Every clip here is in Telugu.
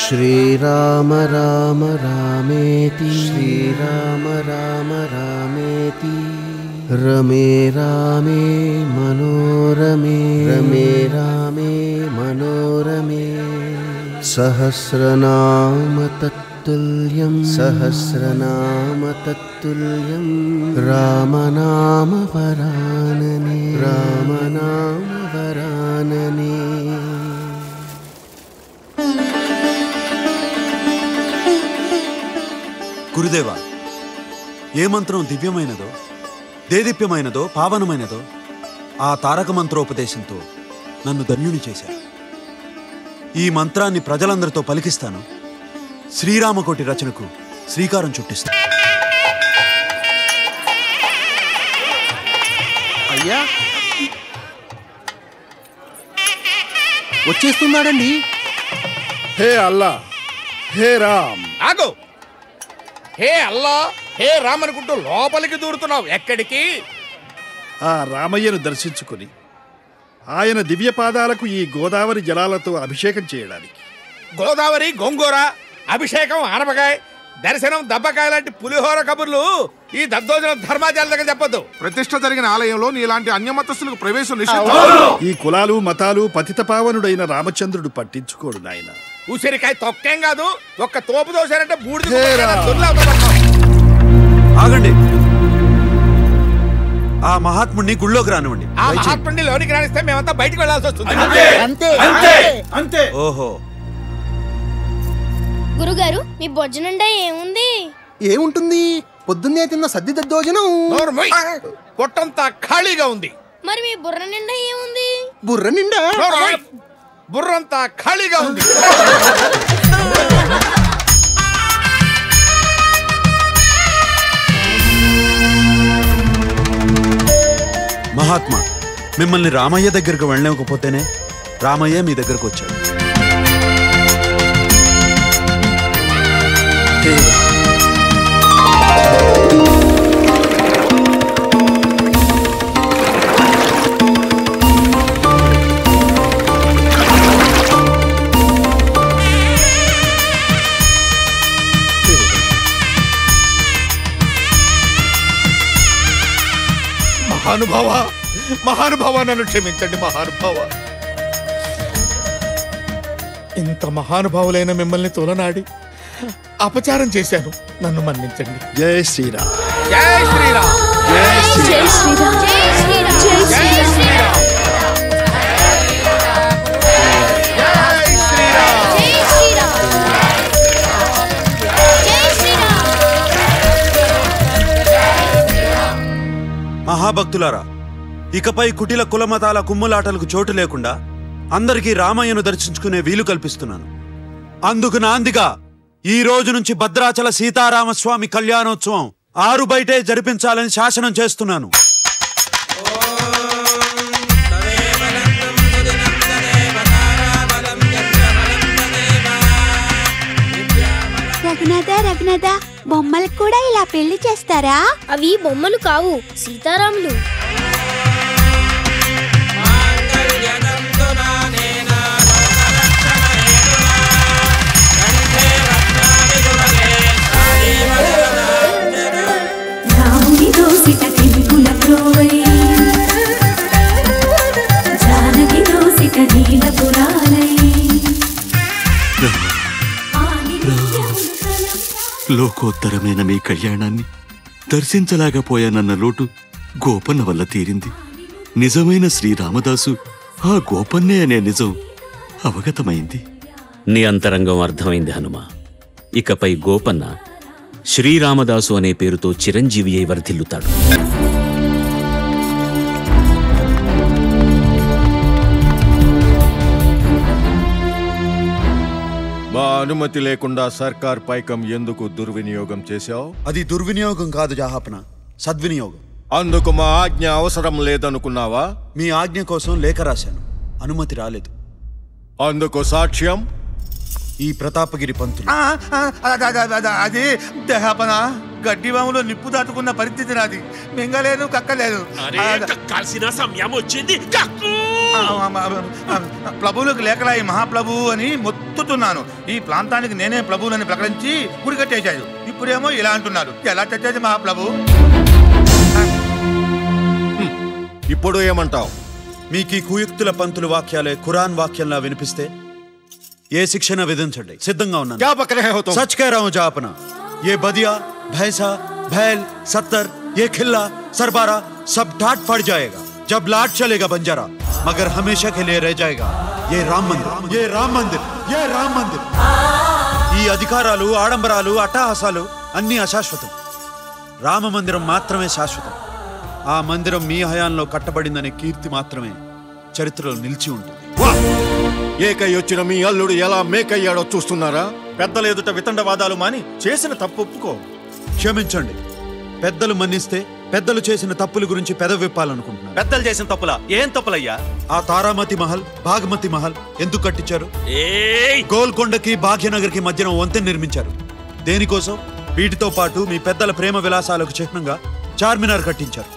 श्रीराम राम रामेति श्रीराम राम रामेति रमे रामे मनोरमे रमे रामे मनोरमे सहस्रनाम तत्तुल्यं सहस्रनाम तत्तुल्यं रामनाम वरानने रामनाम वरानने। గురుదేవా, ఏ మంత్రం దివ్యమైనదో, దేదీప్యమైనదో, పావనమైనదో ఆ తారక మంత్రోపదేశంతో నన్ను ధన్యుని చేశారు. ఈ మంత్రాన్ని ప్రజలందరితో పలికిస్తాను. శ్రీరామకోటి రచనకు శ్రీకారం చుట్టిస్తాను. అయ్యా వచ్చేస్తున్నాడండి. హే అల్లా, హే రామ్. ఆగు. హే అల్లా, హే రామ్ అనుకుంటూ లోపలికి దూరుతున్నావు. ఎక్కడికి? ఆ రామయ్యను దర్శించుకుని ఆయన దివ్య పాదాలకు ఈ గోదావరి జలాలతో అభిషేకం చేయడానికి. గోదావరి, గోంగూర, అభిషేకం, ఆనపకాయ, దర్శనం, దబ్బకాయ లాంటి పులిహోర కబుర్లు ఈ దద్దోజనం ధర్మాచార దగ్గర చెప్పొద్దు. ప్రతిష్ఠ జరిగిన ఆలయంలో నీలాంటి అన్యమతస్తులకు ప్రవేశం నిషేధం. ఈ కులాలు మతాలు పతిత పావనుడైన రామచంద్రుడు పట్టించుకోడు నాయన. ఉసిరికాయ తొక్కేం కాదు, ఒక్క తోపు దోశారంటే బూడిద. ఆగండి. ఆ మహాత్ముడిని గుళ్ళోకి రానివ్వండి. ఆ మహాత్ముడిని లోనికి రానిస్తే మేమంతా బయటికి వెళ్లాల్సి వస్తుంది. అంతే. ఓహో, గురుగారు, మీ భోజనండా ఏముంది? ఏముంటుంది? పొద్దున్నే తిన్న సద్ది దద్దోజనం. పొట్టంతా ఖాళీగా ఉంది. మరి మీ బుర్ర నిండా ఏముంది? బుర్ర నిండా బుర్రంతా ఖాళీగా ఉంది. మహాత్మా, మిమ్మల్ని రామయ్య దగ్గరకు వెళ్ళలేకపోతేనే రామయ్య మీ దగ్గరకు వచ్చాడు. మహానుభావ, మహానుభావ, నన్ను క్షమించండి మహానుభావ. ఇంత మహానుభావులైన మిమ్మల్ని తోలనాడి అపచారం చేశాను, నన్ను మన్నించండి. జై శ్రీరామ్. జై శ్రీరామ్. జై శ్రీరామ్. జై శ్రీరామ్. జై శ్రీరామ్. జై శ్రీరామ్. మహాభక్తులారా, ఇకపై కుటిల కులమతాల కుమ్ములాటలకు చోటు లేకుండా అందరికీ రామయ్యను దర్శించుకునే వీలు కల్పిస్తున్నాను. అందుకు నాందిగా ఈ రోజు నుంచి భద్రాచల సీతారామస్వామి కళ్యాణోత్సవం 6 బయటే జరిపించాలని శాసనం చేస్తున్నాను. రఘునాథ, బొమ్మలకు కూడా ఇలా పెళ్లి చేస్తారా? అవి బొమ్మలు కావు, సీతారాములు. లోకోత్తరమైన మీ కళ్యాణాన్ని దర్శించలేకపోయానన్న లోటు గోపన్న వల్ల తీరింది. నిజమైన శ్రీరామదాసు ఆ గోపన్నే అనే నిజం అవగతమైంది. నీ అంతరంగం అర్థమైంది హనుమ. ఇకపై గోపన్న శ్రీరామదాసు అనే పేరుతో చిరంజీవి అయి వర్ధిల్లుతాడు. మా అనుమతి లేకుండా సర్కార్ పైకం ఎందుకు దుర్వినియోగం చేశావు? అది దుర్వినియోగం కాదు జహాపన, సద్వినియోగం. అందుకు మా ఆజ్ఞ అవసరం లేదనుకున్నావా? మీ ఆజ్ఞ కోసం లేఖ రాశాను, అనుమతి రాలేదు. అందుకు సాక్ష్యం ఈ ప్రతాపగిరి పంతులు. అది దహాపన. గడ్డివాములో నిప్పు దాటుకున్న పరిస్థితి నాది. మింగలేదు, కక్కలేదు. కాల్సిన సమయం వచ్చింది. ప్రభువులకు లేఖలాయి మహాప్రభు అని మొత్తుతున్నాను. ఈ ప్రాంతానికి నేనే ప్రభువులని ప్రకటించి గుడి కట్టేశాడు. ఇప్పుడేమో ఇలా అంటున్నారు. ఎలా చచ్చేది మహాప్రభు? ఇప్పుడు ఏమంటావు? మీకు ఈ కుయుక్తుల పంతులు వాక్యాలే ఖురాన్ వాక్యంలా వినిపిస్తే ఏ శిక్షణ విధించండి, సిద్ధంగా ఉన్నాను. సచ్ కह रहा हूं जापना, ये बदिया भैंसा भैल 70 ये खिल्ला सरबारा सब ठाट पड़ जाएगा जब लाट चलेगा बंजारा, मगर हमेशा के लिए रह जाएगा ये राम मंदिर, ये राम मंदिर, ये राम मंदिर. ఈ అధికారాలు, ఆడంబరాలు, అట్టహాసాలు అన్నీ అశాశ్వతం. రామ మందిరం మాత్రమే శాశ్వతం. ఆ మందిరం మీ హయాంలో కట్టబడిందనే కీర్తి మాత్రమే చరిత్రలో నిలిచి ఉంటుంది. ఏకై వచ్చిన మీ అల్లుడు ఎలా మేకయ్యాడో చూస్తున్నారా? పెద్దల ఎదుట వితండవాదాలు మాని చేసిన తప్పు ఒప్పుకో. క్షమించండి. పెద్దలు మన్నిస్తే పెద్దలు చేసిన తప్పుల గురించి పెదవిప్పాలనుకుంటున్నాను. పెద్దలు చేసిన తప్పులా? ఏం తప్పులయ్యా? ఆ తారామతి మహల్, బాగమతి మహల్ ఎందుకు కట్టించారు? గోల్కొండకి భాగ్యనగర్కి మధ్యన వంతెన నిర్మించారు. దేనికోసం? వీటితో పాటు మీ పెద్దల ప్రేమ విలాసాలకు చిహ్నంగా చార్మినార్ కట్టించారు.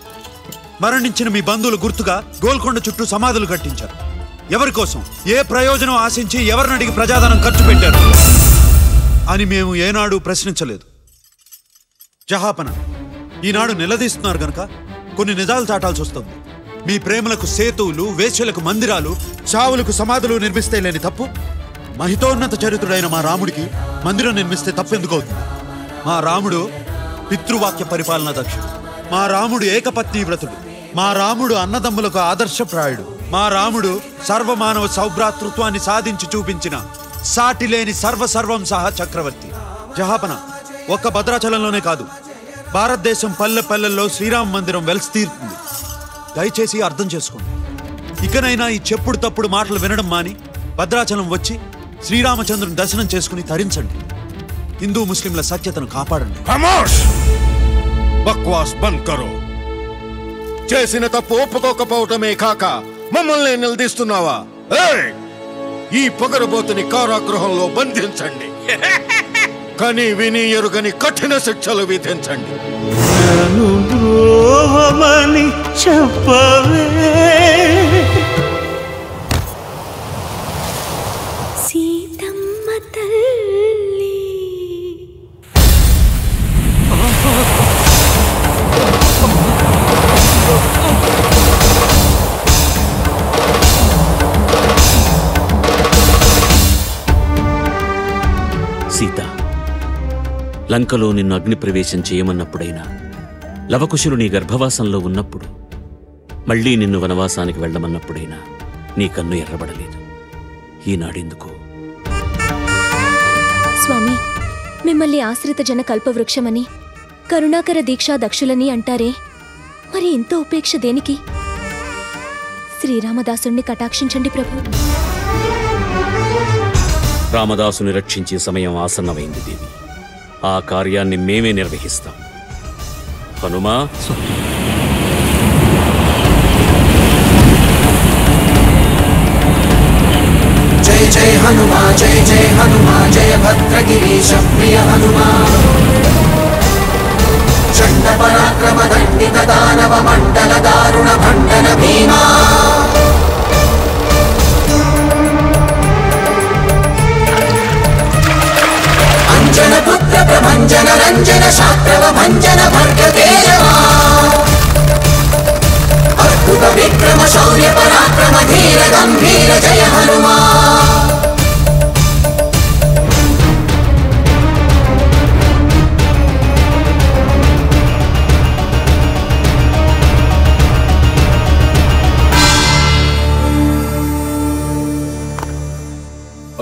మరణించిన మీ బంధువుల గుర్తుగా గోల్కొండ చుట్టూ సమాధులు కట్టించారు. ఎవరి కోసం, ఏ ప్రయోజనం ఆశించి ఎవరిని అడిగి ప్రజాధనం ఖర్చు పెట్టారు అని మేము ఏనాడు ప్రశ్నించలేదు. జహాపన, ఈనాడు నిలదీస్తున్నారు గనక కొన్ని నిజాలు చాటాల్సి వస్తుంది. మీ ప్రేమలకు సేతువులు, వేశ్యలకు మందిరాలు, చావులకు సమాధులు నిర్మిస్తే లేని తప్పు మహితోన్నత చరిత్రుడైన మా రాముడికి మందిరం నిర్మిస్తే తప్పెందుకు అవుతుంది? మా రాముడు పితృవాక్య పరిపాలన దక్షుడు. మా రాముడు ఏకపత్ని వ్రతుడు. మా రాముడు అన్నదమ్ములకు ఆదర్శప్రాయుడు. మా రాముడు సర్వమానవ సౌభ్రాతృత్వాన్ని సాధించి చూపించిన సాటిలేని సర్వసర్వం సహా చక్రవర్తి. జహాపన, ఒక్క భద్రాచలంలోనే కాదు, భారతదేశం పల్లె పల్లెల్లో శ్రీరామ మందిరం వెలిసి తీరుతుంది. దయచేసి అర్థం చేసుకోండి. ఇకనైనా ఈ చెప్పుడు తప్పుడు మాటలు వినడం మాని భద్రాచలం వచ్చి శ్రీరామచంద్రుని దర్శనం చేసుకుని తరించండి. హిందూ ముస్లింల సఖ్యతను కాపాడండి. బక్వాస్ బంద్ కరో. చేసిన తప్పు ఒప్పుకోకపోవటమే కాక మమ్మల్ని నిలదీస్తున్నావా? ఈ పొగరబోతుని కారాగృహంలో బంధించండి. కని విని ఎరుగని కఠిన శిక్షలు విధించండి. చెప్పవే సీతమ్మ తల్లి. సీత, లంకలో నిన్ను అగ్నిప్రవేశం చేయమన్నప్పుడైనా, లవకుశులు నీ గర్భవాసంలో ఉన్నప్పుడు, మళ్లీ నిన్ను వనవాసానికి వెళ్లమన్నప్పుడైనా నీ కన్ను ఎర్రబడలేదు. ఈనాడెందుకు? స్వామి, మిమ్మల్ని ఆశ్రిత జన కల్పవృక్షమని, కరుణాకర దీక్షా దక్షులని అంటారే, మరి ఇంత ఉపేక్ష దేనికి? శ్రీరామదాసుణ్ణి కటాక్షించండి ప్రభు. రామదాసుని రక్షించే సమయం ఆసన్నమైంది దేవి. ఆ కార్యాన్ని మేమే నిర్వహిస్తాం. హనుమా, జయ జయ హనుమా, జయ జయ హనుమా, జయ భద్రగిరీశ ప్రియ హనుమా. చండ పరాక్రమ దండిత దానవ మండల దారుణ భండన భీమా. అంజన పుత్ర ప్రభంజన రంజన శాస్త్రవ భంజన భర్గ తేజమా. అద్భుత విక్రమ శౌర్య పరాక్రమ ధీర గంభీర జయ హనుమా.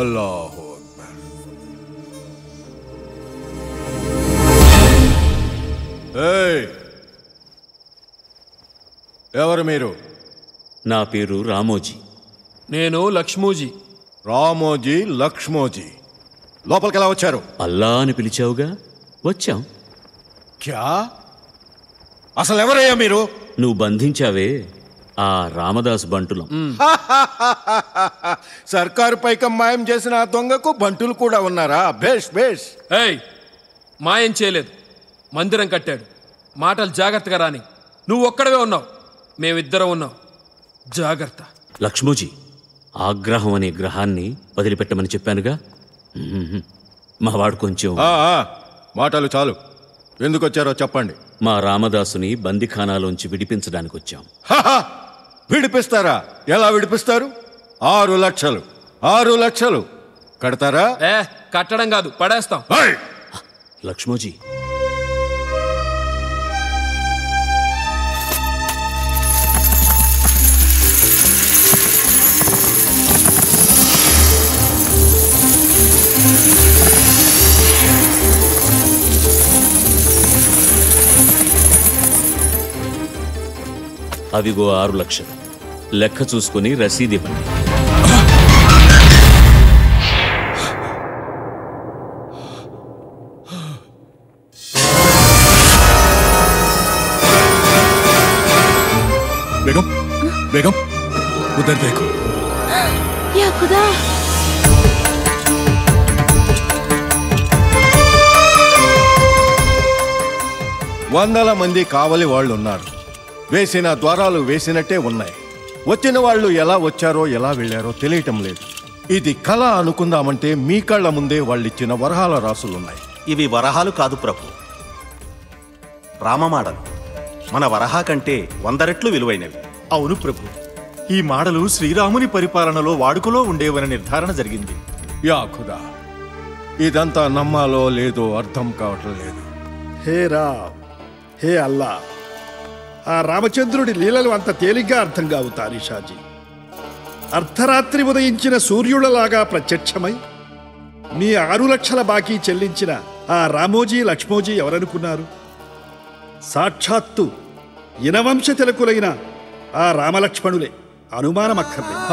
అల్లాహు అక్బర్. ఎవరు మీరు? నా పేరు రామోజీ. నేను లక్ష్మోజీ. రామోజీ, లక్ష్మోజీ. లోపలికి ఎలా వచ్చారు? అల్లా అని పిలిచావుగా, వచ్చాం. క్యా? అసలు ఎవరయ్యా మీరు? నువ్వు బంధించావే ఆ రామదాసు బంటులం. సర్కారు పైకం మాయం చేసిన ఆ దొంగకు బంటులు కూడా ఉన్నారా? బేష్ బేష్. మాయం చేయలేదు, మందిరం కట్టాడు. మాటలు జాగ్రత్తగా రాని. నువ్వు ఒక్కడవే ఉన్నావు, మేమిద్దరం ఉన్నాం. జాగ్రత్త. లక్ష్మూజీ, ఆగ్రహం అనే గ్రహాన్ని వదిలిపెట్టమని చెప్పానుగా. మావాడు కొంచెం మాటలు చాలు. ఎందుకు వచ్చారో చెప్పండి. మా రామదాసుని బందిఖానాలోంచి విడిపించడానికి వచ్చాం. విడిపిస్తారా? ఎలా విడిపిస్తారు? 6 లక్షలు 6 లక్షలు కడతారా? కట్టడం కాదు, పడేస్తాం. లక్ష్మూజీ, అవిగో 6 లక్షలు. లెక్క చూసుకుని రసీదు ఇవ్వండి. बेगम बेगम उधर देखो। या खुदा। వందల మంది కావలి వాళ్ళు ఉన్నారు. వేసిన ద్వారాలు వేసినట్టే ఉన్నాయి. వచ్చిన వాళ్ళు ఎలా వచ్చారో ఎలా వెళ్ళారో తెలియటం లేదు. ఇది కళ అనుకుందామంటే మీ కళ్ళ ముందే వాళ్ళిచ్చిన వరహాల రాసులున్నాయి. ఇవి వరహాలు కాదు ప్రభు, రామమాడలు. మన వరహా కంటే 100 రెట్లు విలువైనవి. అవును ప్రభు, ఈ మాడలు శ్రీరాముని పరిపాలనలో వాడుకలో ఉండేవని నిర్ధారణ జరిగింది. యా ఖుదా, ఇదంతా నమ్మాలో లేదో అర్థం కావటం లేదు. హే రామ్, హే అల్లా, ఆ రామచంద్రుడి లీలలు అంత తేలిగ్గా అర్థం కావు తారీషాజీ. అర్ధరాత్రి ఉదయించిన సూర్యులలాగా ప్రత్యక్షమై మీ 6 లక్షల బాకీ చెల్లించిన ఆ రామోజీ లక్ష్మోజీ ఎవరనుకున్నారు? సాక్షాత్తు ఇనవంశ తిలకులైన ఆ రామలక్ష్మణులే, అనుమానమక్కర్లేదు.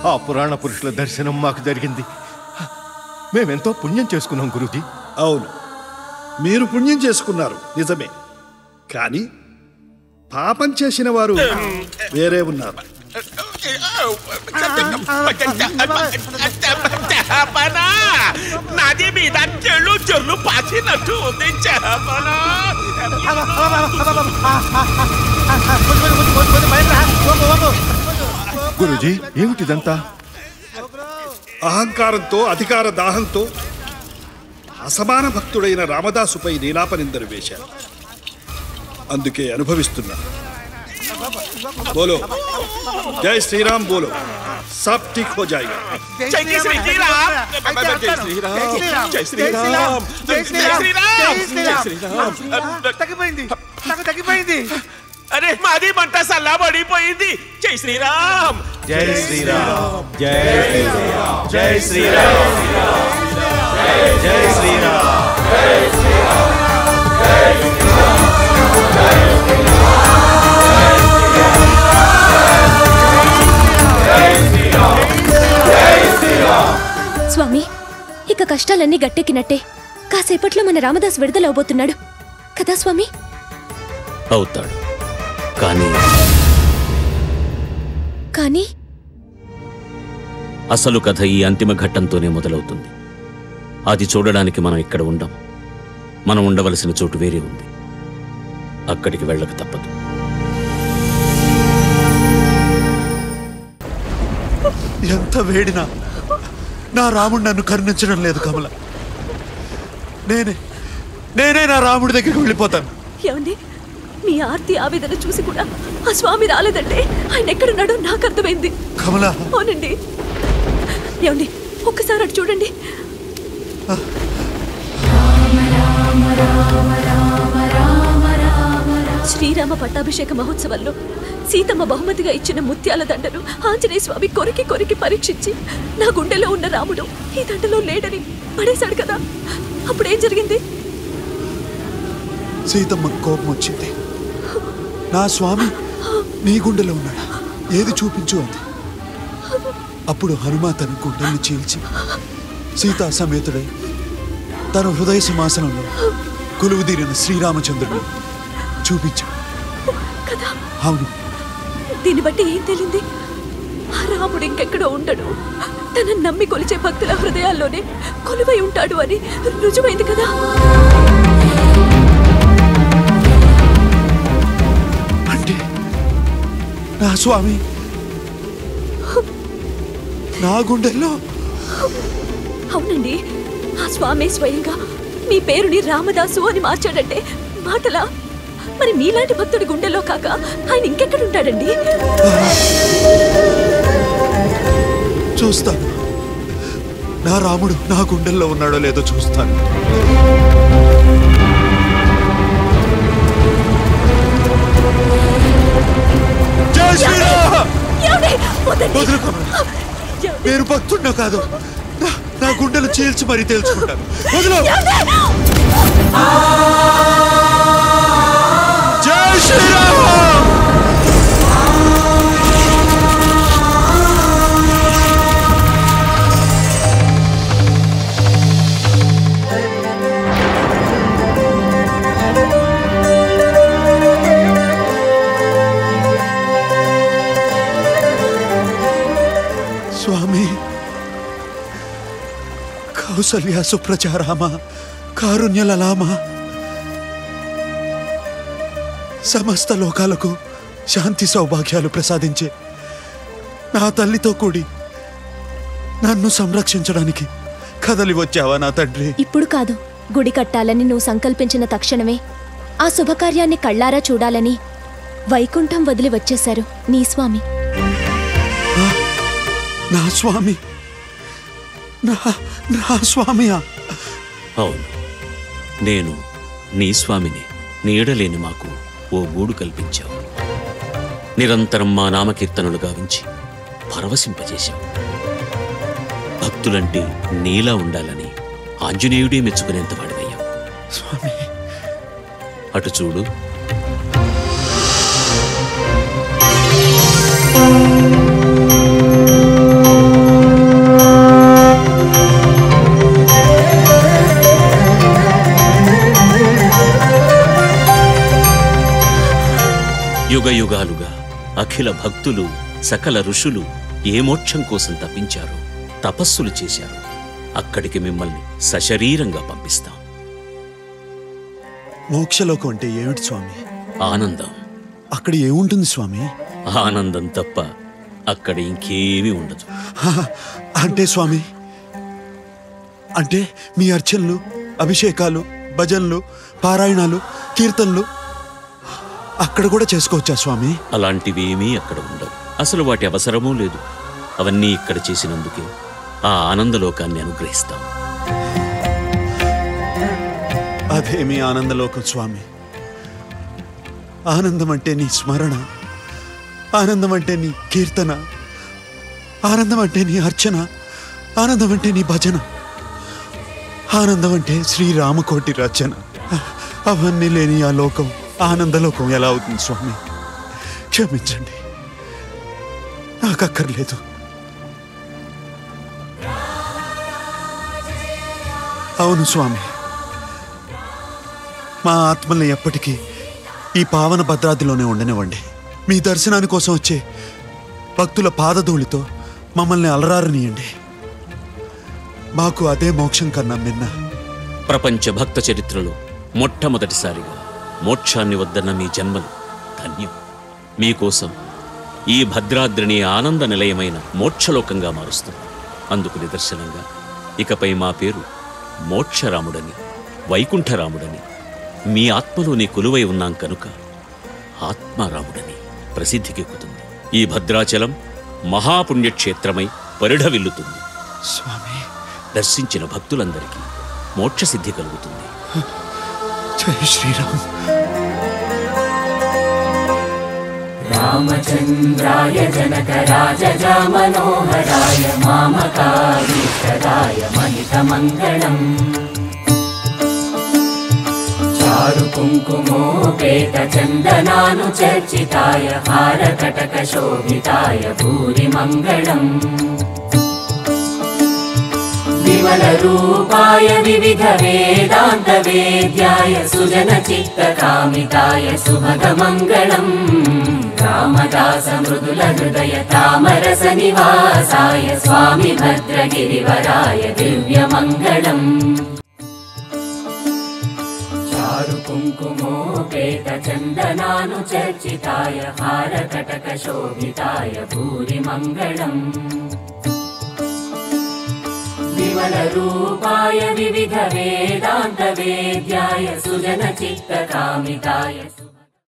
ఆ పురాణ పురుషుల దర్శనం మాకు జరిగింది. మేమెంతో పుణ్యం చేసుకున్నాం గురుజీ. అవును, మీరు పుణ్యం చేసుకున్నారు నిజమే. కానీ పాపం చేసిన వారు వేరే ఉన్నారు. నది మీద చెళ్ళు చెర్లు పాచినట్టు ఉంది. గురుజీ, ఏమిటిదంతా? అహంకారంతో, అధికార దాహంతో అసమాన భక్తుడైన రామదాసుపై నీలాపనిందరు వేశారు. అందుకే అనుభవిస్తున్నా. बोलो जय श्री राम, बोलो सब ठीक हो जाएगा. जय श्री राम, जय श्री राम, जय श्री राम, जय श्री राम, जय श्री राम. తగ్గిపోయింది. అరే మాది మంట సల్లా పడిపోయింది. జై శ్రీరామ్, జై శ్రీరామ్, జై శ్రీరామ్, జై శ్రీరామ్, జై శ్రీరామ్, జై శ్రీరామ్, జై స్వామి, ఇక కష్టాలన్నీ గట్టెక్కినట్టే. కాసేపట్లో మన రామదాస్ విడుదలవబోతున్నాడు కదా స్వామి? అవుతాడు. కానీ కానీ అసలు కథ ఈ అంతిమ ఘట్టంతోనే మొదలవుతుంది. అది చూడడానికి మనం ఇక్కడ ఉండం. మనం ఉండవలసిన చోటు వేరే ఉంది. అక్కడికి వెళ్ళక తప్పదు. ఎంత వేడినా నా రాముడు నన్ను కరుణించడం లేదు కమల. నేనే నా రాముడి దగ్గరికి వెళ్ళిపోతాను. ఏమండి, మీ ఆర్తి ఆవేదన చూసి కూడా ఆ స్వామి రాలేదంటే ఆయన ఎక్కడున్నాడో నాకు అర్థమైంది. కమల, అవునండి. ఏమండి, ఒక్కసారి అటు చూడండి. శ్రీరామ పట్టాభిషేక మహోత్సవంలో సీతమ్మ బహుమతిగా ఇచ్చిన ముత్యాల దండను ఆంజనేయ స్వామి కొరికి కొరికి పరీక్షించి నా గుండెలో ఉన్న రాముడు ఈ దండలో లేడని పడేశాడు కదా. అప్పుడేం జరిగింది? సీతమ్మ కోపం వచ్చింది. నా స్వామి నీ గుండెలో ఉన్నాడా, ఏది చూపించు అంది. అప్పుడు హనుమ తన గుండెల్ని చీల్చి సీతా సమేతుడై తన హృదయ సింహాసనంలో కొలువుదీరిన శ్రీరామచంద్రుడు చూపించాడు. అవును. దీన్ని బట్టి ఏం తెలియంది? ఆ రాముడు ఇంకెక్కడో ఉండడు, తన నమ్మి కొలిచే భక్తుల హృదయాల్లోనే కొలువై ఉంటాడు అని రుజువైంది కదా. అంటే నా స్వామి నా గుండెల్లో? అవునండి, ఆ స్వామి స్వయంగా మీ పేరుని రామదాసు అని మార్చాడంటే మాటలా? మరి మీలాంటి భక్తుడి గుండెలో కాక ఆయన ఇంకెక్కడుంటాడండి? చూస్తాను, నా రాముడు నా గుండెల్లో ఉన్నాడో లేదో చూస్తాను. జై శ్రీరామ్! నేను భక్తుడినో కాదు, నా గుండెలు చీల్చి మరీ తెలుసుకుంటాను. వదిలో! జై శ్రీరామ్! స్వామి, కౌసల్య సుప్రచారామ కారుణ్యలలామ, సమస్త లోకాలకు శాంతి సౌభాగ్యాలు ప్రసాదించే నా తల్లితో కూడి నన్ను సంరక్షించడానికి కదలి వచ్చావా నా తండ్రి? ఇప్పుడు కాదు, గుడి కట్టాలని నువ్వు సంకల్పించిన తక్షణమే ఆ శుభకార్యాన్ని కళ్ళారా చూడాలని వైకుంఠం వదిలి వచ్చేశారు నీ స్వామి. నా స్వామి? నా స్వామియా? అవును, నేను నీ స్వామిని. నీడలేని మాకు ఓ గూడు కల్పించావు. నిరంతరం మా నామకీర్తనలు గావించి పరవశింపజేశావు. భక్తులంటే నీలా ఉండాలని ఆంజనేయుడే మెచ్చుకునేంత వాడివయ్యావు స్వామి. అటు చూడు. యుగ యుగాలుగా అఖిల భక్తులు సకల ఋషులు ఏ మోక్షం కోసం తప్పించారో, తపస్సులు చేశారు. అక్కడికి మిమ్మల్ని సశరీరంగా పంపిస్తాం. మోక్షలోకం అంటే ఏమిటి స్వామి? ఆనందం. అక్కడ ఏముంటుంది స్వామి? ఆనందం తప్ప అక్కడ ఇంకేమీ ఉండదు. అంటే స్వామి, అంటే మీ అర్చనలు, అభిషేకాలు, భజనలు, పారాయణాలు, కీర్తనలు అక్కడ కూడా చేసుకోవచ్చా స్వామి? అలాంటివేమీ అక్కడ ఉండవు. అసలు వాటి అవసరమూ లేదు. అవన్నీ ఇక్కడ చేసినందుకే ఆ ఆనందలోకాన్ని అనుగ్రహిస్తాం. అదేమి ఆనందలోకం స్వామి? ఆనందం అంటే నీ స్మరణ, ఆనందం అంటే నీ కీర్తన, ఆనందం అంటే నీ అర్చన, ఆనందం అంటే నీ భజన, ఆనందం అంటే శ్రీరామకోటి రచన. అవన్నీ లేని ఆ లోకం ఆనందలోకం ఎలా అవుతుంది స్వామి? క్షమించండి, నాకు అక్కర్లేదు. అవును స్వామి, మా ఆత్మల్ని ఎప్పటికీ ఈ పావన భద్రాద్రిలోనే ఉండనివ్వండి. మీ దర్శనాని కోసం వచ్చే భక్తుల పాదధూళితో మమ్మల్ని అలరారనీయండి. మాకు అదే మోక్షం కన్నా మిన్న. ప్రపంచ భక్త చరిత్రలో మొట్టమొదటిసారిగా మోక్షాన్ని వద్దన్న మీ జన్మలు ధన్యం. మీకోసం ఈ భద్రాద్రిని ఆనంద నిలయమైన మోక్షలోకంగా మారుస్తుంది. అందుకు నిదర్శనంగా ఇకపై మా పేరు మోక్షరాముడని, వైకుంఠరాముడని మీ ఆత్మలోని కొలువై ఉన్నాం కనుక ఆత్మారాముడని ప్రసిద్ధికెక్కుతుంది. ఈ భద్రాచలం మహాపుణ్యక్షేత్రమై పరిఢవిల్లుతుంది. స్వామి, దర్శించిన భక్తులందరికీ మోక్షసిద్ధి కలుగుతుంది. జై శ్రీరామ్. రామచంద్రాయ జనకరాజజా మనోహరాయ మామకారీష్టదాయ మహితమంగళం చారు కుంకుమోపేత చందనానుచర్చితాయ హారకటక శోభితాయ భూరిమంగళం విమల రూపాయ వివిధ వేదాంత వేద్యాయ సుజన చిత్త కామితాయ శుభగమంగళం रामदास मृदुल हृदय तामरस निवासाय स्वामी भद्रगिरिवराय दिव्यमङ्गलम् चारु कुङ्कुमोपेत चन्दनानुचर्चिताय हारकटक शोभिताय भूरि मङ्गलम् विमल रूपाय विविध वेदान्त वेद्याय सुजन चित्त कामिताय